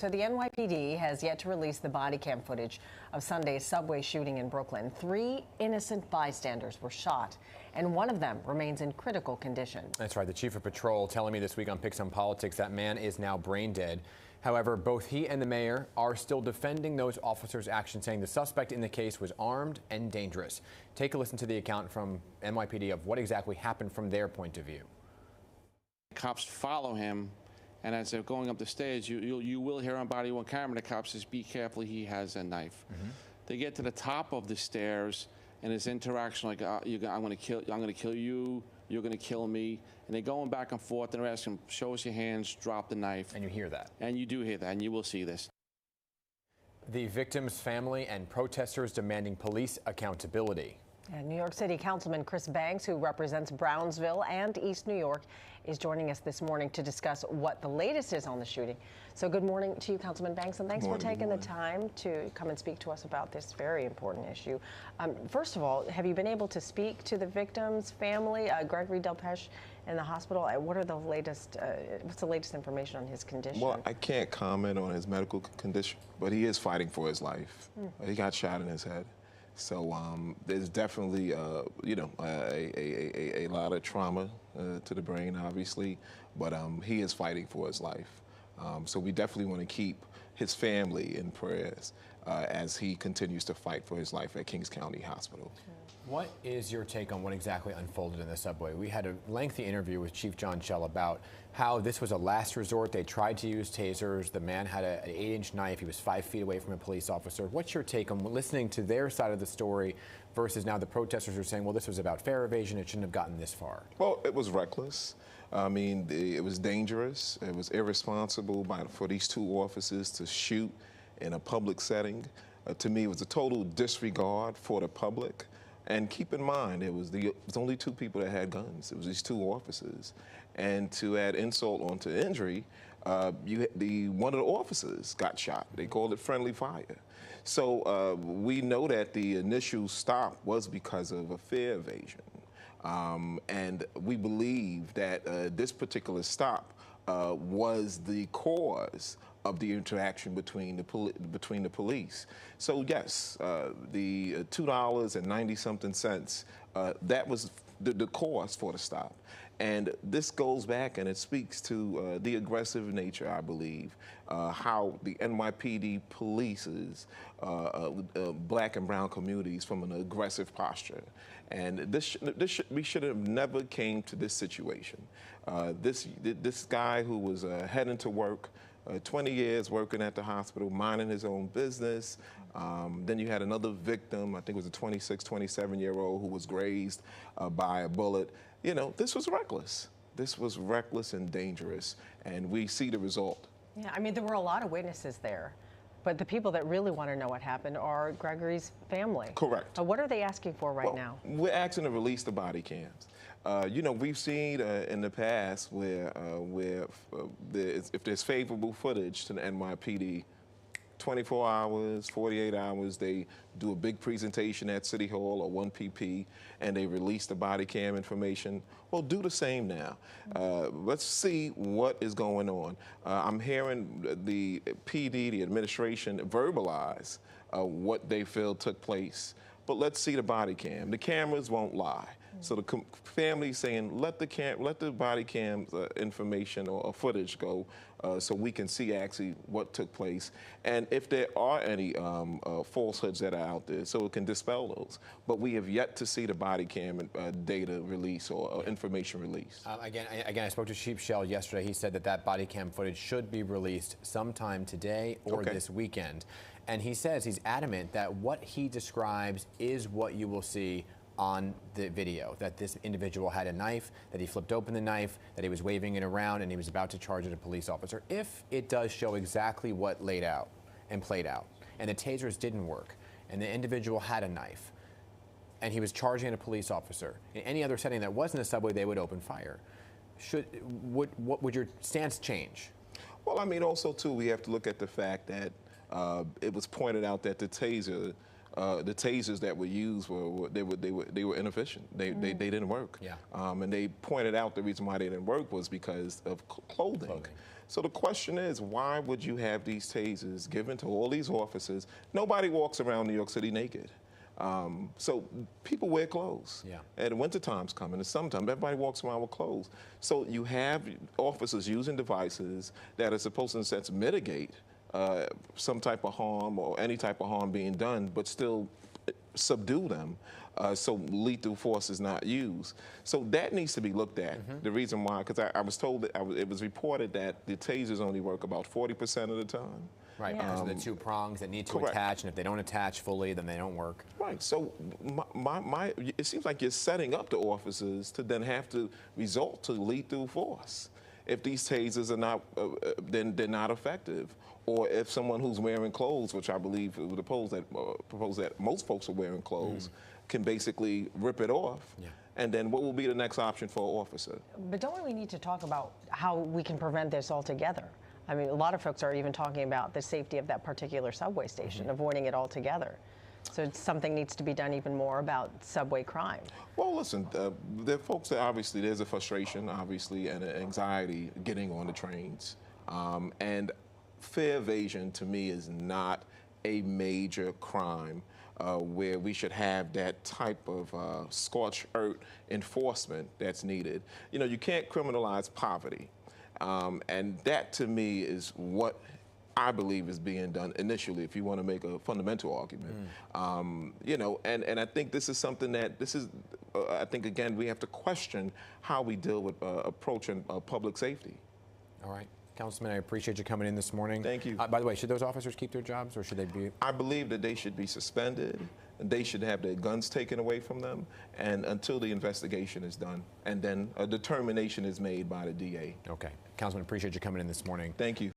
So the NYPD has yet to release the body cam footage of Sunday's subway shooting in Brooklyn. 3 innocent bystanders were shot, and one of them remains in critical condition. That's right. The chief of patrol telling me this week on Picks on Politics that man is now brain dead. However, both he and the mayor are still defending those officers' actions, saying the suspect in the case was armed and dangerous. Take a listen to the account from NYPD of what exactly happened from their point of view. Cops follow him. And as they're going up the stairs, you will hear on body-worn camera, the cop says, "Be careful, he has a knife." They get to the top of the stairs, and his interaction like, I'm going to kill you, you're going to kill me. And they're going back and forth, and they're asking, "Show us your hands, drop the knife." And you hear that. And you do hear that, and you will see this. The victim's family and protesters demanding police accountability. And New York City Councilman Chris Banks, who represents Brownsville and East New York, is joining us this morning to discuss what the latest is on the shooting. So good morning to you, Councilman Banks, and thanks for taking the time to come and speak to us about this very important issue. First of all, have you been able to speak to the victim's family, Gregory Delpeche, in the hospital? What are the latest? What's the latest information on his condition? Well, I can't comment on his medical condition, but he is fighting for his life. He got shot in his head. So there's definitely, a lot of trauma to the brain, obviously, but he is fighting for his life. So we definitely want to keep his family in prayers as he continues to fight for his life at Kings County Hospital. What is your take on what exactly unfolded in the subway? We had a lengthy interview with Chief John Schell about how this was a last resort. They tried to use tasers. The man had an 8-inch knife. He was 5 feet away from a police officer. What's your take on listening to their side of the story versus now the protesters are saying, well, this was about fare evasion. It shouldn't have gotten this far? Well, it was reckless. I mean, it was dangerous. It was irresponsible for these 2 officers to shoot in a public setting. To me, it was a total disregard for the public. And keep in mind, it was only 2 people that had guns. It was these 2 officers. And to add insult onto injury, one of the officers got shot. They called it friendly fire. So we know that the initial stop was because of a fare evasion. And we believe that this particular stop was the cause of the interaction between the police. So yes, the $2.90-something, that was the cost for the stop. And this goes back and it speaks to the aggressive nature, I believe, how the NYPD polices black and brown communities from an aggressive posture. And we should have never came to this situation. This guy who was heading to work, 20 years working at the hospital, minding his own business. Then you had another victim, I think it was a 26, 27-year-old who was grazed by a bullet. You know, this was reckless. This was reckless and dangerous, and we see the result. Yeah, I mean, there were a lot of witnesses there, but the people that really want to know what happened are Gregory's family. Correct. What are they asking for right now? We're asking to release the body cams. You know, we've seen in the past where if there's favorable footage to the NYPD, 24 hours, 48 hours, they do a big presentation at City Hall or 1PP, and they release the body cam information. Well, do the same now. Let's see what is going on. I'm hearing the PD, the administration, verbalize what they feel took place, but let's see the body cam. The cameras won't lie. So the family's saying, let the body cam information or footage go so we can see actually what took place. And if there are any falsehoods that are out there, so it can dispel those. But we have yet to see the body cam data release or information release. Again, I spoke to Chief Schell yesterday. He said that body cam footage should be released sometime today or this weekend. And he says he's adamant that what he describes is what you will see on the video, that this individual had a knife, that he flipped open the knife, that he was waving it around, and he was about to charge at a police officer. If it does show exactly what laid out and played out, and the tasers didn't work, and the individual had a knife, and he was charging at a police officer, in any other setting that wasn't a subway, they would open fire. What would your stance change? Well, I mean, also, too, we have to look at the fact that it was pointed out that the taser the tasers that were used they were inefficient. They didn't work. Yeah. And they pointed out the reason why they didn't work was because of clothing. So the question is, why would you have these tasers given to all these officers? Nobody walks around New York City naked. So people wear clothes. Yeah. And winter time's coming, and summertime, everybody walks around with clothes. So you have officers using devices that are supposed to, in a sense, mitigate some type of harm or any type of harm being done, but still subdue them. So lethal force is not used. So that needs to be looked at. The reason why, because I was told that it was reported that the tasers only work about 40% of the time. Right, because of the two prongs that need to attach, and if they don't attach fully, then they don't work. Right, so it seems like you're setting up the officers to then have to resort to lethal force. If these tasers are not, then they're not effective. Or if someone who's wearing clothes, which I believe it would propose that most folks are wearing clothes, can basically rip it off. Yeah. And then what will be the next option for an officer? But don't we need to talk about how we can prevent this altogether? I mean, a lot of folks are even talking about the safety of that particular subway station, avoiding it altogether. So something needs to be done even more about subway crime. Well, listen, there are folks that obviously there's a frustration, obviously, and an anxiety getting on the trains. And fare evasion, to me, is not a major crime where we should have that type of scorched earth enforcement that's needed. You know, you can't criminalize poverty. And that, to me, is what I believe is being done initially, if you want to make a fundamental argument. You know, and I think this is something that I think, again, we have to question how we deal with approaching public safety. All right. Councilman, I appreciate you coming in this morning. Thank you. By the way, should those officers keep their jobs, or should they be? I believe that they should be suspended, and they should have their guns taken away from them, and until the investigation is done, and then a determination is made by the DA. Okay. Councilman, appreciate you coming in this morning. Thank you.